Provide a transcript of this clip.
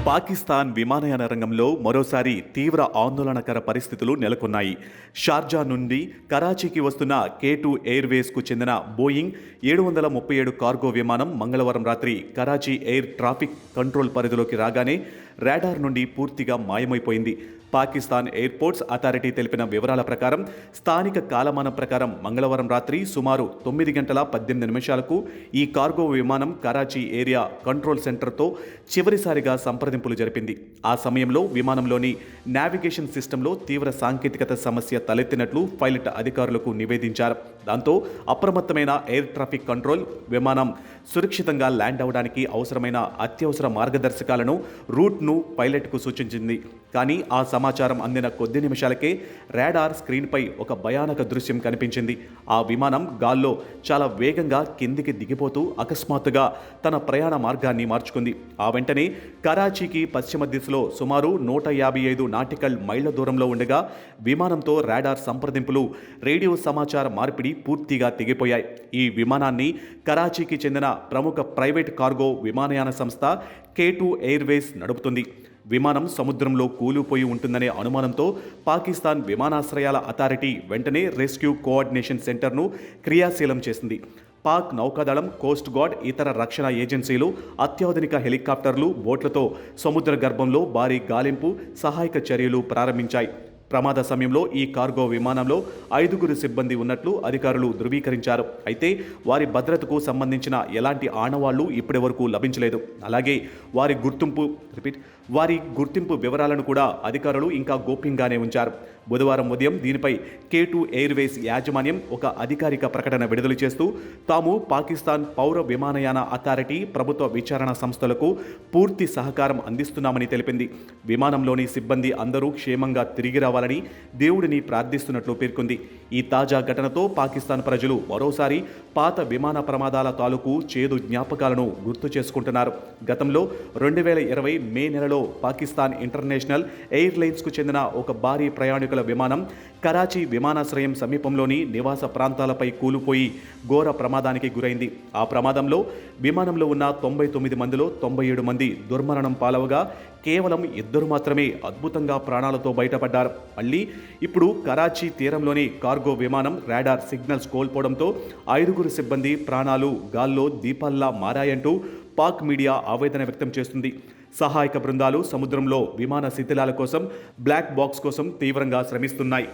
పాకిస్తాన్ విమానయాన రంగంలో మరోసారి తీవ్ర ఆందోళనకర పరిస్థితులు నెలకొన్నాయి. షార్జా నుండి కరాచీకి వస్తున్న K2 ఎయిర్వేస్కు చెందిన బోయింగ్ 737 కార్గో విమానం మంగళవారం రాత్రి కరాచీ ఎయిర్ ట్రాఫిక్ కంట్రోల్ పరిధిలోకి రాగానే రాడార్ నుండి పూర్తిగా మాయమైపోయింది. పాకిస్తాన్ ఎయిర్పోర్ట్స్ అథారిటీ తెలిపిన వివరాల ప్రకారం స్థానిక కాలమానం ప్రకారం మంగళవారం రాత్రి సుమారు 9:18 ఈ కార్గో విమానం కరాచీ ఏరియా కంట్రోల్ సెంటర్తో చివరిసారిగా సంప్రదింపులు జరిపింది. ఆ సమయంలో విమానంలోని నావిగేషన్ సిస్టంలో తీవ్ర సాంకేతికత సమస్య తలెత్తినట్లు పైలట్ అధికారులకు నివేదించారు. దాంతో అప్రమత్తమైన ఎయిర్ ట్రాఫిక్ కంట్రోల్ విమానం సురక్షితంగా ల్యాండ్ అవడానికి అవసరమైన అత్యవసర మార్గదర్శకాలను రూట్ను పైలట్కు సూచించింది. కానీ ఆ సమాచారం అందిన కొద్ది నిమిషాలకే రాడార్ స్క్రీన్పై ఒక భయానక దృశ్యం కనిపించింది. ఆ విమానం గాల్లో చాలా వేగంగా కిందికి దిగిపోతూ అకస్మాత్తుగా తన ప్రయాణ మార్గాన్ని మార్చుకుంది. ఆ వెంటనే కరాచీకి పశ్చిమ దిశలో సుమారు 155 నాటికల్ మైళ్ల దూరంలో ఉండగా విమానంతో రాడార్ సంప్రదింపులు, రేడియో సమాచార మార్పిడి పూర్తిగా తెగిపోయాయి. ఈ విమానాన్ని కరాచీకి చెందిన ప్రముఖ ప్రైవేట్ కార్గో విమానయాన సంస్థ K2 ఎయిర్వేస్ నడుపుతుంది. విమానం సముద్రంలో కూలిపోయి ఉంటుందనే అనుమానంతో పాకిస్తాన్ విమానాశ్రయాల అథారిటీ వెంటనే రెస్క్యూ కోఆర్డినేషన్ సెంటర్ను క్రియాశీలం చేసింది. పాక్ నౌకాదళం, కోస్ట్ గార్డ్, ఇతర రక్షణ ఏజెన్సీలు అత్యాధునిక హెలికాప్టర్లు, బోట్లతో సముద్ర గర్భంలో భారీ గాలింపు, సహాయక చర్యలు ప్రారంభించాయి. ప్రమాద సమయంలో ఈ కార్గో విమానంలో 5 సిబ్బంది ఉన్నట్లు అధికారులు ధృవీకరించారు. అయితే వారి భద్రతకు సంబంధించిన ఎలాంటి ఆనవాళ్లు ఇప్పటి వరకు లభించలేదు. అలాగే వారి గుర్తింపు వివరాలను కూడా అధికారులు ఇంకా గోప్యంగానే ఉంచారు. బుధవారం ఉదయం దీనిపై K2 ఎయిర్వేస్ యాజమాన్యం ఒక అధికారిక ప్రకటన విడుదల చేస్తూ తాము పాకిస్తాన్ పౌర విమానయాన అథారిటీ, ప్రభుత్వ విచారణ సంస్థలకు పూర్తి సహకారం అందిస్తున్నామని తెలిపింది. విమానంలోని సిబ్బంది అందరూ క్షేమంగా తిరిగి రావాలని దేవుడిని ప్రార్థిస్తున్నట్లు పేర్కొంది. ఈ తాజా ఘటనతో పాకిస్తాన్ ప్రజలు మరోసారి పాత విమాన ప్రమాదాల తాలూకు చేదు జ్ఞాపకాలను గుర్తు చేసుకుంటున్నారు. గతంలో 2020 మే నెలలో పాకిస్తాన్ ఇంటర్నేషనల్ ఎయిర్లైన్స్కు చెందిన ఒక భారీ ప్రయాణికుల విమానం కరాచీ విమానాశ్రయం సమీపంలోని నివాస ప్రాంతాలపై కూలిపోయి ఘోర ప్రమాదానికి గురైంది. ఆ ప్రమాదంలో విమానంలో ఉన్న 99 మందిలో 97 మంది దుర్మరణం పాలవగా కేవలం 2 మాత్రమే అద్భుతంగా ప్రాణాలతో బయటపడ్డారు. మళ్ళీ ఇప్పుడు కరాచీ తీరంలోని కార్గో విమానం రాడార్ సిగ్నల్స్ కోల్పోవడంతో 5 సిబ్బంది ప్రాణాలు గాల్లో దీపాల్లా మారాయంటూ పాక్ మీడియా ఆవేదన వ్యక్తం చేస్తుంది. సహాయక బృందాలు సముద్రంలో విమాన శిథిలాల కోసం, బ్లాక్ బాక్స్ కోసం తీవ్రంగా శ్రమిస్తున్నాయి.